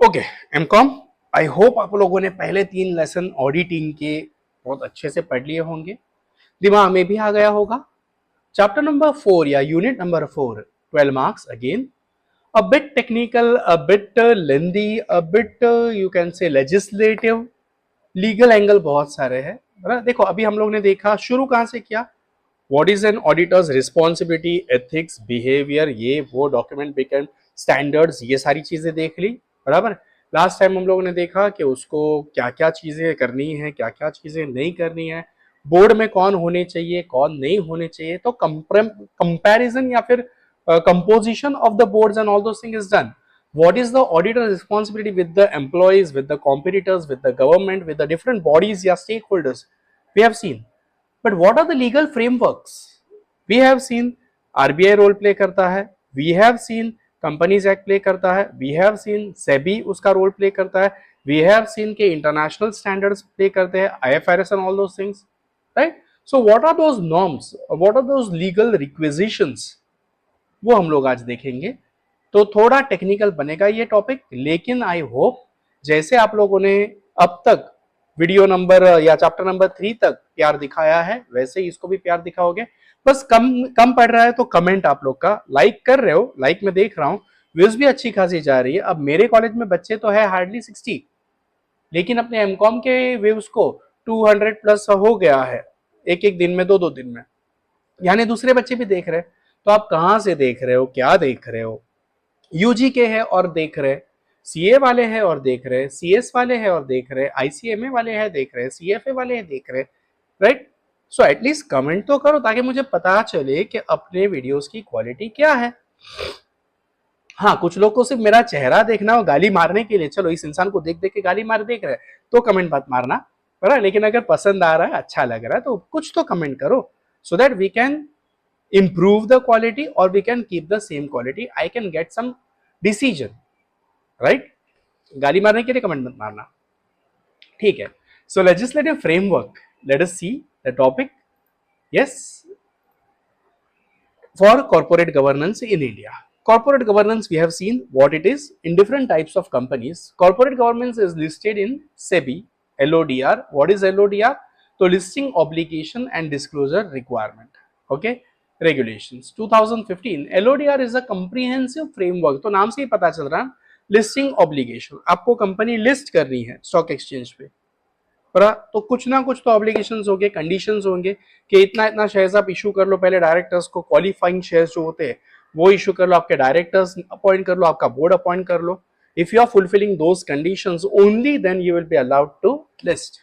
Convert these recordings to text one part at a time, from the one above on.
Okay MCom. I hope आप लोगों ने पहले 3 लेसन ऑडिटिंग के बहुत अच्छे से पढ़ लिए होंगे, दिमाग में भी आ गया होगा। चैप्टर नंबर 4 या unit number 4, 12 marks again, a bit technical, a bit lengthy, a bit you can say legislative, legal angle बहुत सारे हैं। देखो अभी हम लोग ने देखा, शुरू कहां से किया, what is an auditors responsibility, ethics, behaviour, ये वो, डॉक्यूमेंट बिकम स्टैंडर्ड्स, ये सारी चीजें देख ली। बराबर। लास्ट टाइम हम लोगों ने देखा कि उसको क्या क्या चीजें करनी है, क्या क्या चीजें नहीं करनी है, बोर्ड में कौन होने चाहिए कौन नहीं होने चाहिए। तो कंपैरिजन या फिर composition of the boards and all those things is done. What is the auditor responsibility with the employees, with the competitors, with the government, with the different bodies या stakeholders, we have seen. But what are the legal frameworks? We have seen RBI role play करता है, we have seen companies act play करता है, we have seen SEBI उसका role play करता है, we have seen के international standards play करते हैं, IFRS and all those things, right? So what are those norms? What are those legal requisitions? वो हम लोग आज देखेंगे। तो थोड़ा टेक्निकल बनेगा ये टॉपिक, लेकिन आई होप जैसे आप लोगों ने अब तक वीडियो नंबर या चैप्टर नंबर 3 तक प्यार दिखाया है, वैसे ही इसको भी प्यार दिखाओगे। बस कम कम पड़ रहा है तो कमेंट आप लोग का, लाइक कर रहे हो, लाइक में देख रहा हूँ, व्यूज भी अच्छी खासी जा रही है। अब मेरे कॉलेज में बच्चे तो है हार्डली 60, लेकिन अपने एमकॉम के व्यूज को 200 प्लस हो गया है, एक एक दिन में, दो दो दिन में, यानी दूसरे बच्चे भी देख रहे हैं। तो आप कहां से देख रहे हो, क्या देख रहे हो? यूजी के हैं और देख रहे, सीए वाले हैं और देख रहे, सीएस वाले हैं और देख रहे, आईसीएमए वाले हैं देख रहे, सीएफए वाले हैं देख रहे, राइट? सो एटलीस्ट कमेंट तो करो ताकि मुझे पता चले कि अपने वीडियोस की क्वालिटी क्या है। हाँ, कुछ लोग को सिर्फ मेरा चेहरा देखना हो गाली मारने के लिए, चलो इस इंसान को देख देख के गाली मार देख रहे तो कमेंट मत मारना, बराबर। लेकिन अगर पसंद आ रहा है, अच्छा लग रहा है, तो कुछ तो कमेंट करो, so that we can improve the quality or we can keep the same quality. I can get some decision, right? गाली मारने के लिए कमेंट मत मारना, ठीक है? So legislative framework, let us see the topic. Yes, for corporate governance in India. Corporate governance, we have seen what it is in different types of companies. Corporate governance is listed in SEBI, LODR. What is LODR? So listing obligation and disclosure requirement. Okay. Regulations 2015. LODR is a comprehensive framework. तो नाम से ही पता चल रहा है, listing obligation, आपको company list करनी है स्टॉक एक्सचेंज पे, तो कुछ ना कुछ तो ऑब्लिगेशंस होंगे, कंडीशंस होंगे कि इतना इतना शेयर्स आप इशू कर लो, पहले डायरेक्टर्स को क्वालिफाइंग शेयर्स जो होते हैं वो इशू कर लो, आपके डायरेक्टर्स अपॉइंट कर लो, आपका बोर्ड अपॉइंट कर लो। If you are fulfilling those conditions only then you will be allowed to list,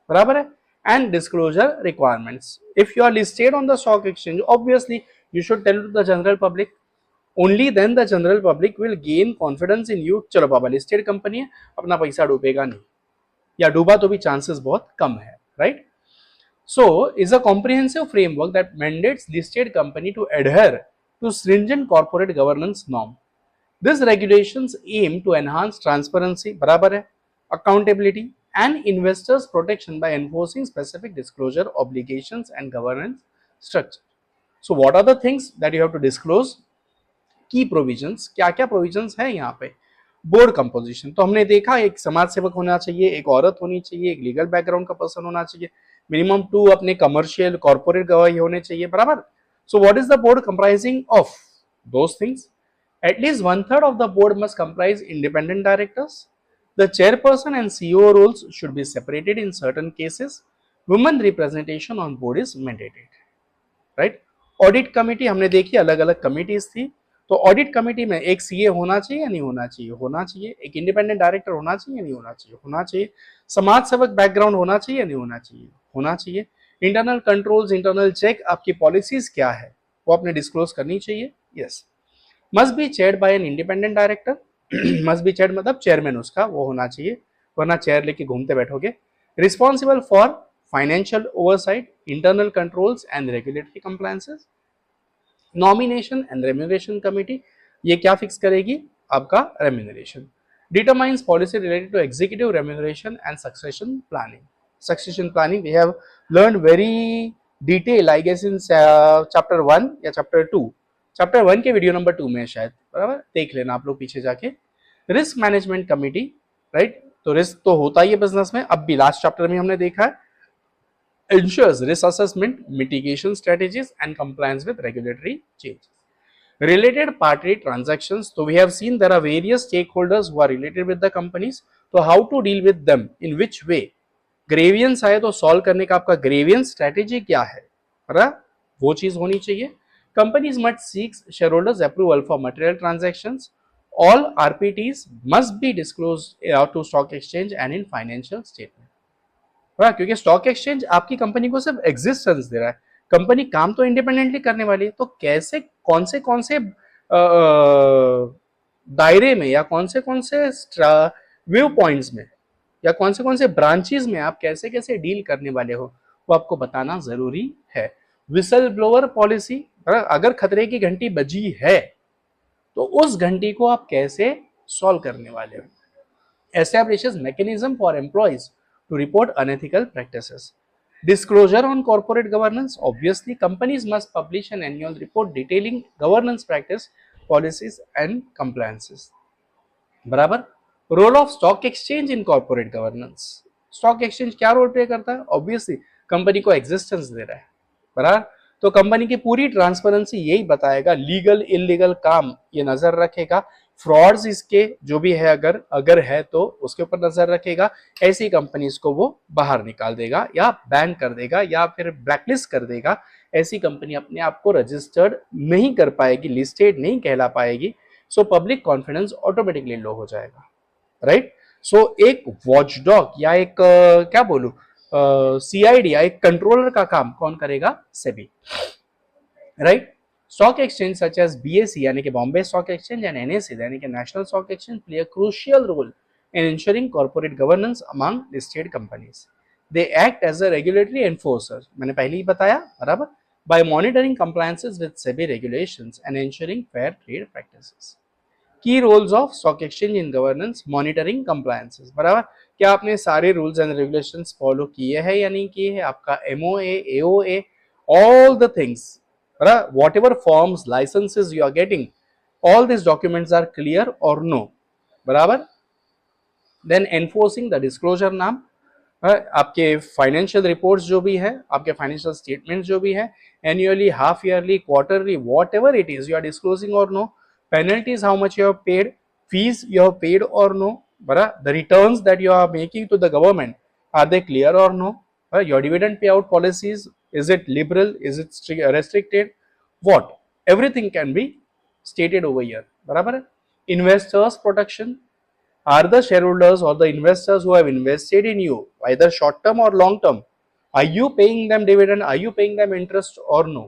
बराबर है। and disclosure requirements. If you are listed on the stock exchange, obviously you should tell to the general public. Only then the general public will gain confidence in you. चलो बाबा listed company है, अपना पैसा डूबेगा नहीं, या डूबा तो भी chances बहुत कम है, right? So is a comprehensive framework that mandates listed company to adhere to stringent corporate governance norm. These regulations aim to enhance transparency, बराबर है, accountability and investors protection by enforcing specific disclosure obligations and governance structure. So what are the things that you have to disclose? Key provisions, क्या क्या provisions है यहाँ पे? Board composition, तो हमने देखा एक समाज सेवक होना चाहिए, एक औरत होनी चाहिए, एक लीगल बैकग्राउंड का पर्सन होना चाहिए, मिनिमम 2 अपने कमर्शियल कॉर्पोरेट गवाही होने चाहिए, बराबर। So what is the board comprising of? Those things, at least 1/3 of the board must comprise independent directors. The chairperson and CEO roles should be separated in certain cases. Women representation on board is mandated, right? Audit committee हमने देखी, अलग अलग committees थी, तो audit committee में एक CA होना चाहिए या नहीं होना चाहिए? होना चाहिए। एक इंडिपेंडेंट डायरेक्टर होना चाहिए या नहीं होना चाहिए? होना चाहिए। समाज सेवक बैकग्राउंड होना चाहिए या नहीं होना चाहिए? होना चाहिए। इंटरनल कंट्रोल्स, इंटरनल चेक, आपकी पॉलिसीज क्या है वो आपने डिस्क्लोज करनी चाहिए। Yes. Must be chaired by an independent director, must be chaired मतलब चेयरमैन उसका वो होना चाहिए, वरना चेयर लेके घूमते बैठोगे। Responsible for financial oversight, internal controls and regulatory compliances. Nomination and remuneration committee, ये क्या फिक्स करेगी? आपका remuneration. Determines policy related to executive remuneration and succession planning. Succession planning we have learn very detail, I guess in chapter 1 या chapter 2, chapter 1 के video number 2 में शायद, बराबर, देख लेना आप लोग पीछे जाके। रिस्क मैनेजमेंट कमिटी, राइट, तो रिस्क तो होता ही है बिजनेस में, अब भी लास्ट चैप्टर में हमने देखा है, ensures risk assessment, mitigation strategies and compliance with regulatory changes. Related party transactions, so we have seen there are various stakeholders who are related with the companies, so how to deal with them, in which way, grievance आए तो solve करने का आपका grievance strategy क्या है, वो चीज होनी चाहिए. Companies must seek shareholders approval for material transactions, all RPTs must be disclose to stock exchange and in financial statement. क्योंकि स्टॉक एक्सचेंज आपकी कंपनी को सिर्फ एग्जिस्टेंस दे रहा है, कंपनी काम तो इंडिपेंडेंटली करने वाली है, तो कैसे कौन से दायरे में या कौन से व्यू पॉइंट्स में या कौन से ब्रांचेस में आप कैसे कैसे डील करने वाले हो, वो आपको बताना जरूरी है. विसल ब्लोअर पॉलिसी, अगर खतरे की घंटी बजी है तो उस घंटी को आप कैसे सॉल्व करने वाले हो. Establishes mechanism for employees to report unethical practices. Disclosure on corporate governance. Obviously, companies must publish an annual report detailing governance practice, policies and compliances. बराबर. Role of stock exchange in corporate governance. Stock exchange क्या role play करता है? Obviously, company को existence दे रहा है, बराबर. तो company की पूरी ट्रांसपेरेंसी यही बताएगा, लीगल इलीगल काम ये नजर रखेगा, फ्रॉड्स इसके जो भी है अगर है तो उसके ऊपर नजर रखेगा, ऐसी कंपनीज को वो बाहर निकाल देगा या बैन कर देगा या फिर ब्लैकलिस्ट कर देगा. ऐसी कंपनी अपने आप को रजिस्टर्ड नहीं कर पाएगी, लिस्टेड नहीं कहला पाएगी, सो पब्लिक कॉन्फिडेंस ऑटोमेटिकली लो हो जाएगा, राइट. सो एक वॉचडॉग या एक क्या बोलूं सीआईडी या एक कंट्रोलर का काम कौन करेगा? SEBI, right. Stock exchange such as BSE यानी कि Bombay stock exchange and NSE यानी कि national stock exchange play a crucial role in ensuring corporate governance among listed companies. They act as a regulatory enforcer, मैंने पहले ही बताया, बराबर, by monitoring compliances with SEBI regulations and ensuring fair trade practices. Key roles of stock exchange in governance, monitoring compliances, बराबर. क्या आपने सारे rules and regulations follow किए हैं या नहीं किए हैं? आपका MOA, AOA, all the things, whatever forms, licenses you are getting, all these documents are clear or no, बराबर. Then enforcing the disclosure नाम, आपके फाइनेंशियल रिपोर्ट्स जो भी है, आपके फाइनेंशियल स्टेटमेंट्स जो भी है, annually, half yearly, quarterly, whatever it is, you are disclosing और no. Penalties, how much you have paid, fees you have paid और नो, बराबर. The returns that you are making to the government, are they clear और no. Your dividend pay out policies, is it liberal, is it restricted, what, everything can be stated over here, बराबर. Investors protection, are the shareholders or the investors who have invested in you, either short term or long term, are you paying them dividend, are you paying them interest or no,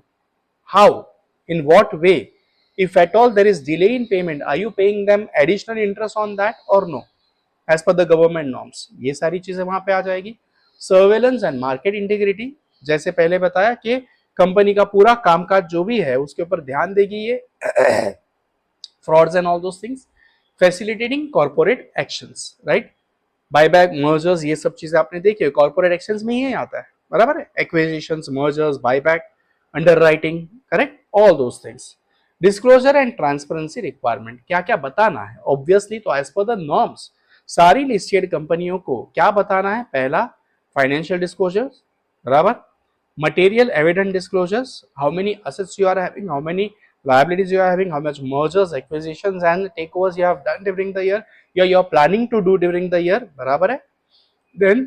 how, in what way, if at all there is delay in payment, are you paying them additional interest on that or no, as per the government norms. ये सारी चीजें वहां पे आ जाएगी. Surveillance and market integrity, जैसे पहले बताया कि कंपनी का पूरा कामकाज जो भी है उसके ऊपर ध्यान देगी ये, frauds and all those things. Facilitating corporate actions, right, buyback, mergers, ये सब चीजें आपने देखी है, कॉर्पोरेट एक्शंस में ही आता है, बराबर है. Acquisitions, mergers, buyback, underwriting, correct, all those things. Disclosure and transparency requirement, क्या क्या बताना है? ऑब्वियसली तो एज पर द नॉर्म्स सारी लिस्टेड कंपनियों को क्या बताना है? पहला, फाइनेंशियल डिस्क्लोजर्स, बराबर. Material evident disclosures, how many assets you are having, how many liabilities you are having, how much mergers, acquisitions and takeovers you have done during the year, you are planning to do during the year, बराबर है. Then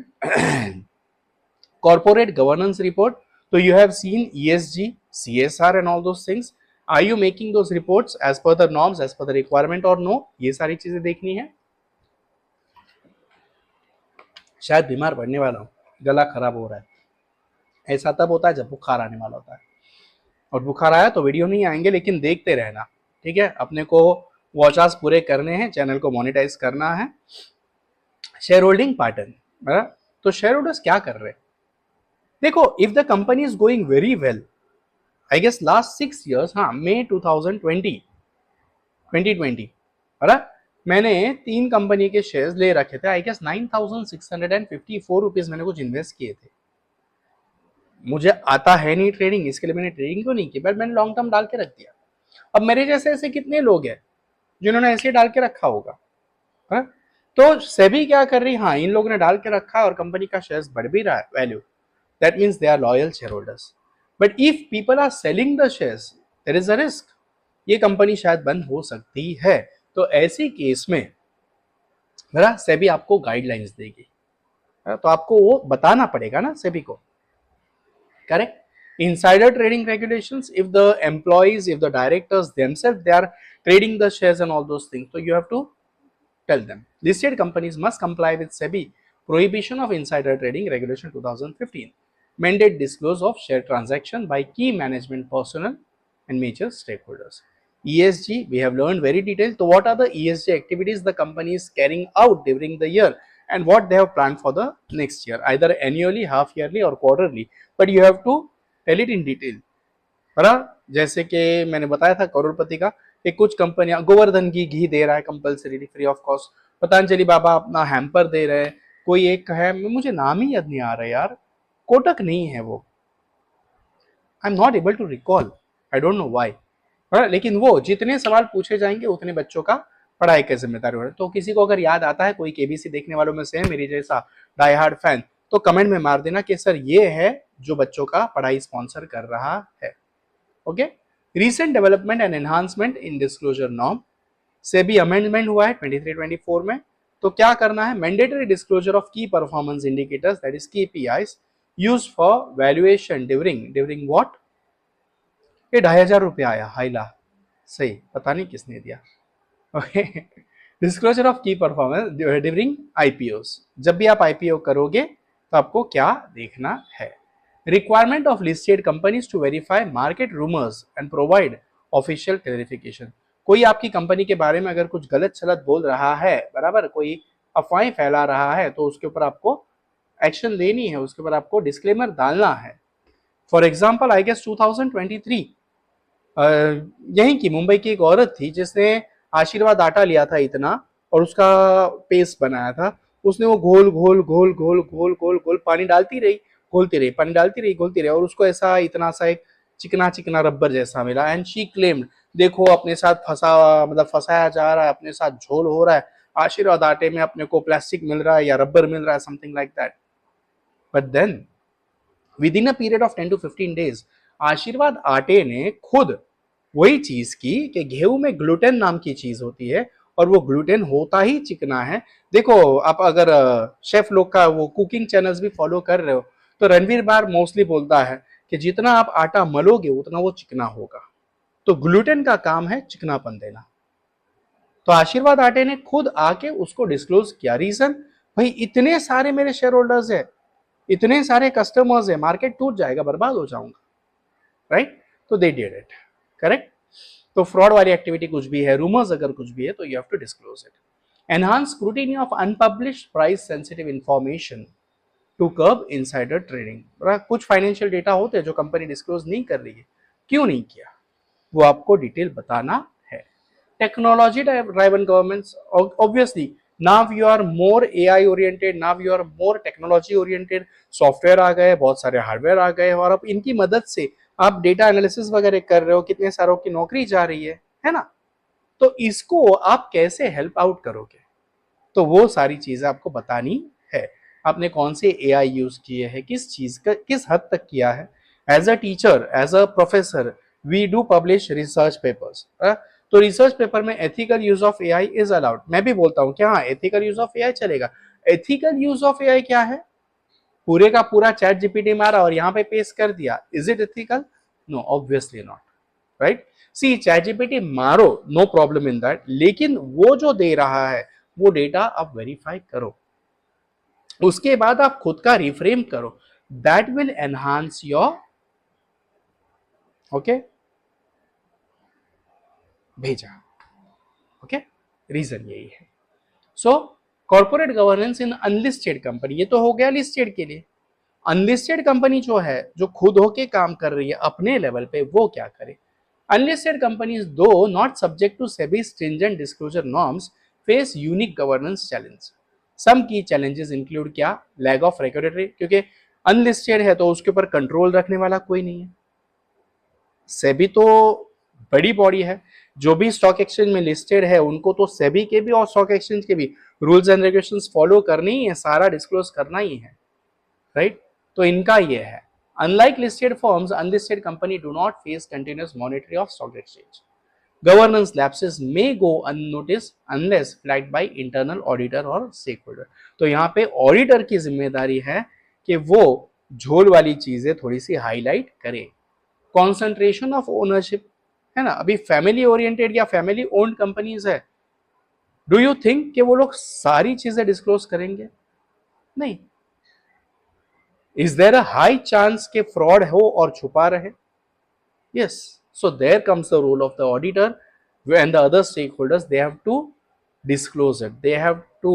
corporate governance report, so you have seen ESG, CSR and all those things, are you making those reports as per the norms, as per the requirement or no, ये सारी चीजें देखनी है. शायद बीमार पड़ने वाला हूँ, गला खराब हो रहा है. ऐसा तब होता है जब बुखार आने वाला होता है, और बुखार आया तो वीडियो नहीं आएंगे, लेकिन देखते रहना, ठीक है. अपने को वॉच पूरे करने हैं, चैनल को मोनेटाइज करना है. शेयर होल्डिंग पैटर्न, तो शेयर होल्डर्स क्या कर रहे हैं? देखो, if the company is going very well, I guess last 6 years, हाँ, मई 2020, मैंने 3 कंपनी के शेयर्स ले रखे थे, आई गेस 9,654 रुपीज मैंने कुछ इन्वेस्ट किए थे. मुझे आता है नहीं ट्रेडिंग, इसके लिए मैंने ट्रेडिंग क्यों नहीं की, बट मैंने लॉन्ग टर्म डाल के रख दिया. अब मेरे जैसे ऐसे कितने लोग हैं जिन्होंने ऐसे डाल के रखा होगा? है? तो सेबी क्या कर रही है, हाँ इन लोगों ने डाल के रखा है और कंपनी का शेयर्स बढ़ भी रहा है value, that means they are loyal share holders. But if people are selling the shares there is a risk, ये कंपनी शायद बंद हो सकती है। तो ऐसी केस में मेरा सेबी आपको गाइडलाइंस देगी, तो आपको वो बताना पड़ेगा ना सेबी को, correct. Insider trading regulations, if the employees, if the directors themselves they are trading the shares and all those things, so you have to tell them. Listed companies must comply with SEBI prohibition of insider trading regulation 2015, mandate disclose of share transaction by key management personnel and major stakeholders. ESG we have learned very detailed. So what are the ESG activities the company is carrying out during the year and what they have planned for the next year, either annually, half yearly or quarterly, but you have to tell it in detail, है ना। जैसे कि मैंने बताया था करोड़पति का कि कुछ कंपनियां गोवर्धन की घी दे रहा है compulsory free of cost, Patanjali बाबा अपना हैम्पर दे रहे हैं, कोई एक है मुझे नाम ही याद नहीं आ रहा यार, कोटक नहीं है वो, I am not able to recall, I don't know why, लेकिन वो जितने सवाल पूछे जाएंगे उतने बच्चों का पढ़ाई का जिम्मेदारी हो। तो किसी को अगर याद आता है, कोई केबीसी देखने वालों में से है मेरी जैसा डाई हार्ड फैन, तो कमेंट में मार देना कि सर ये है जो बच्चों का पढ़ाई स्पॉन्सर कर रहा है। Okay, recent development and enhancement in disclosure norm, SEBI amendment हुआ है 23-24 में। तो क्या करना है, मैंडेटरी डिस्क्लोजर ऑफ की performance indicators that is KPIs used for valuation during what, ये 2,500 रुपया आया हाइला, सही पता नहीं किसने दिया। ओके, डिस्क्लोजर ऑफ की परफॉर्मेंस ड्यूरिंग IPOs, जब भी आप IPO करोगे तो आपको क्या देखना है। Requirement of listed companies to verify market rumours and provide official clarification, कोई आपकी कंपनी के बारे में अगर कुछ गलत सलत बोल रहा है, बराबर, कोई अफवाहें फैला रहा है, तो उसके ऊपर आपको एक्शन लेनी है, उसके ऊपर आपको डिस्क्लेमर डालना है। फॉर एग्जाम्पल आई गेस 2023 यहीं की मुंबई की एक औरत थी जिसने आशीर्वाद आटा लिया था इतना और उसका पेस्ट बनाया था, उसने वो घोल घोल घोल घोल घोल घोल घोल पानी डालती रही, घोलती रही, पानी डालती रही, घोलती रही, और उसको ऐसा इतना सा एक चिकना चिकना रबर जैसा मिला। एंड शी क्लेम्ड, देखो अपने साथ फंसा, मतलब फंसाया जा रहा है, अपने साथ झोल हो रहा है, आशीर्वाद आटे में अपने को प्लास्टिक मिल रहा है या रबर मिल रहा है, something like that. But then within a period of 10 to 15 days आशीर्वाद आटे ने खुद वही चीज की कि गेहूं में ग्लूटेन नाम की चीज होती है और वो ग्लूटेन होता ही चिकना है। देखो आप अगर शेफ लोग का वो कुकिंग चैनल्स भी फॉलो कर रहे हो तो रणवीर बार मोस्टली बोलता है कि जितना आप आटा मलोगे उतना वो चिकना होगा, तो ग्लूटेन का काम है चिकनापन देना। तो आशीर्वाद आटे ने खुद आके उसको डिस्क्लोज किया। रीजन, भाई इतने सारे मेरे शेयर होल्डर्स है, इतने सारे कस्टमर्स है, मार्केट टूट जाएगा, बर्बाद हो जाऊंगा, राइट। तो दे डिड इट, करेक्ट। तो फ्रॉड वाली एक्टिविटी कुछ भी है, रूमर्स अगर कुछ भी है, तो you have to disclose it. Enhance scrutiny of unpublished price sensitive information to curb insider trading, कुछ फाइनेंशियल डेटा होते हैं जो कंपनी डिस्क्लोज नहीं कर रही है, क्यों नहीं किया वो आपको डिटेल बताना है। Technology driven governments, obviously now you are more AI oriented, now you are more technology oriented, software आ गए, बहुत सारे हार्डवेयर आ गए, और अब इनकी मदद से आप डेटा एनालिसिस वगैरह कर रहे हो, कितने सारों की नौकरी जा रही है ना। तो इसको आप कैसे हेल्प आउट करोगे, तो वो सारी चीजें आपको बतानी है। आपने कौन से AI यूज किए हैं, किस चीज का किस हद तक किया है। As a teacher, as a professor, we do publish research papers, तो रिसर्च पेपर में ethical use of AI is allowed. मैं भी बोलता हूँ कि हाँ एथिकल यूज ऑफ AI चलेगा। एथिकल यूज ऑफ AI क्या है, पूरे का पूरा चैट GPT मारा और यहाँ पे पेस्ट कर दिया, is it ethical? No, obviously not, right. See chat GPT मारो, नो प्रॉब्लम इन दैट, लेकिन वो जो दे रहा है वो डेटा आप वेरीफाई करो, उसके बाद आप खुद का रिफ्रेम करो, that will enhance your, okay, भेजा, ओके, रीजन यही है। सो कॉर्पोरेट गवर्नेंस इन अनलिस्टेड कंपनी, ये तो हो गया लिस्टेड के लिए। अनलिस्टेड कंपनी जो है, जो खुद होके काम कर रही है अपने लेवल पे, वो क्या करे। Unlisted companies do not subject to SEBI stringent disclosure norms face unique governance challenge. Some की चैलेंजेस इंक्लूड क्या, लैग ऑफ रेगुलेटरी, क्योंकि अनलिस्टेड है तो उसके ऊपर कंट्रोल रखने वाला कोई नहीं है। सेबी तो बड़ी बॉडी है, जो भी स्टॉक एक्सचेंज में लिस्टेड है उनको तो सेबी के भी और स्टॉक एक्सचेंज के भी रूल्स एंड रेगुलेशंस फॉलो करनी ही है, सारा डिस्क्लोज करना ही है, राइट? तो इनका ये है, unlike listed firms, unlisted company do not face continuous monitoring of stock exchange. Governance lapses may go unnoticed unless flagged by internal auditor or stakeholder. तो यहाँ पे ऑडिटर की जिम्मेदारी है कि वो झोल वाली चीजें थोड़ी सी हाईलाइट करे. कॉन्सेंट्रेशन ऑफ ओनरशिप है ना, अभी फैमिली ओरिएंटेड या फैमिली ओन्ड कंपनीज है, डू यू थिंक कि वो लोग सारी चीजें डिस्क्लोज करेंगे? नहीं. Is there a high chance के फ्रॉड हो और छुपा रहे? Yes. So there comes the role of the auditor and the other stakeholders. They have to disclose it. They have to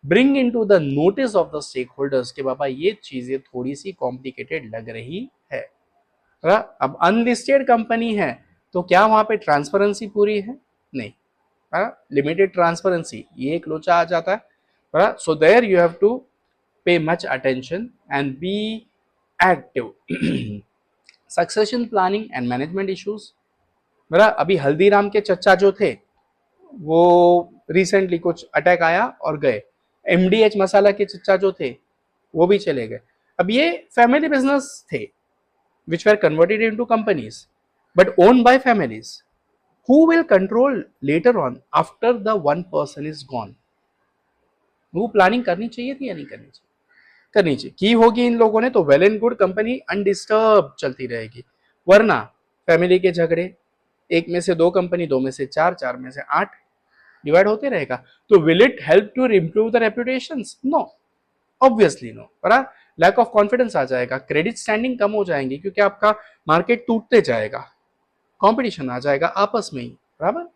bring into the notice of the stakeholders कि बाबा ये चीजें थोड़ी सी complicated लग रही है. अब अनलिस्टेड कंपनी है तो क्या वहां पे ट्रांसपेरेंसी पूरी है? नहीं. लिमिटेड ट्रांसपेरेंसी, ये एक लोचा आ जाता है. So there you have to pay much attention and be active. Succession planning and management issues. मेरा अभी हल्दीराम के चचा जो थे वो रिसेंटली कुछ अटैक आया और गए. एमडीएच मसाला के चचा जो थे वो भी चले गए. अब ये फैमिली बिजनेस थे which were converted into companies but own by families. Who will control later on after the one person is gone? वो प्लानिंग करनी चाहिए थी या नहीं करनी चाहिए? करनी चाहिए. की होगी इन लोगों ने तो well and good, company undisturb चलती रहेगी. वरना फैमिली के झगड़े, एक में से दो कंपनी, दो में से चार, चार में से 8 डिवाइड होते रहेगा. तो will it help to improve the reputations? No, obviously no. Lack of confidence आ जाएगा, क्रेडिट स्टैंडिंग कम हो जाएंगी क्योंकि आपका मार्केट टूटते जाएगा, कॉम्पिटिशन आ जाएगा आपस में ही. बराबर.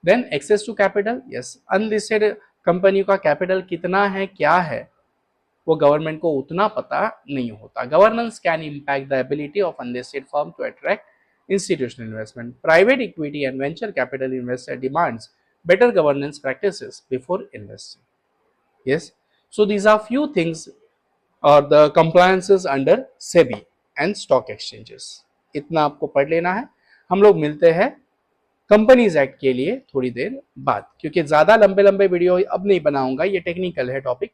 Then access to capital. Yes, unlisted company का कैपिटल कितना है, क्या है, वो गवर्नमेंट को उतना पता नहीं होता. Governance can impact the ability of unlisted firm to attract institutional investment. Private equity and venture capital investor demands better governance practices before investing. Yes, so these are few things or the compliances under SEBI and stock exchanges. इतना आपको पढ़ लेना है. हम लोग मिलते हैं companies act के लिए थोड़ी देर बाद, क्योंकि ज्यादा लंबे लंबे वीडियो अब नहीं बनाऊंगा, ये टेक्निकल है टॉपिक.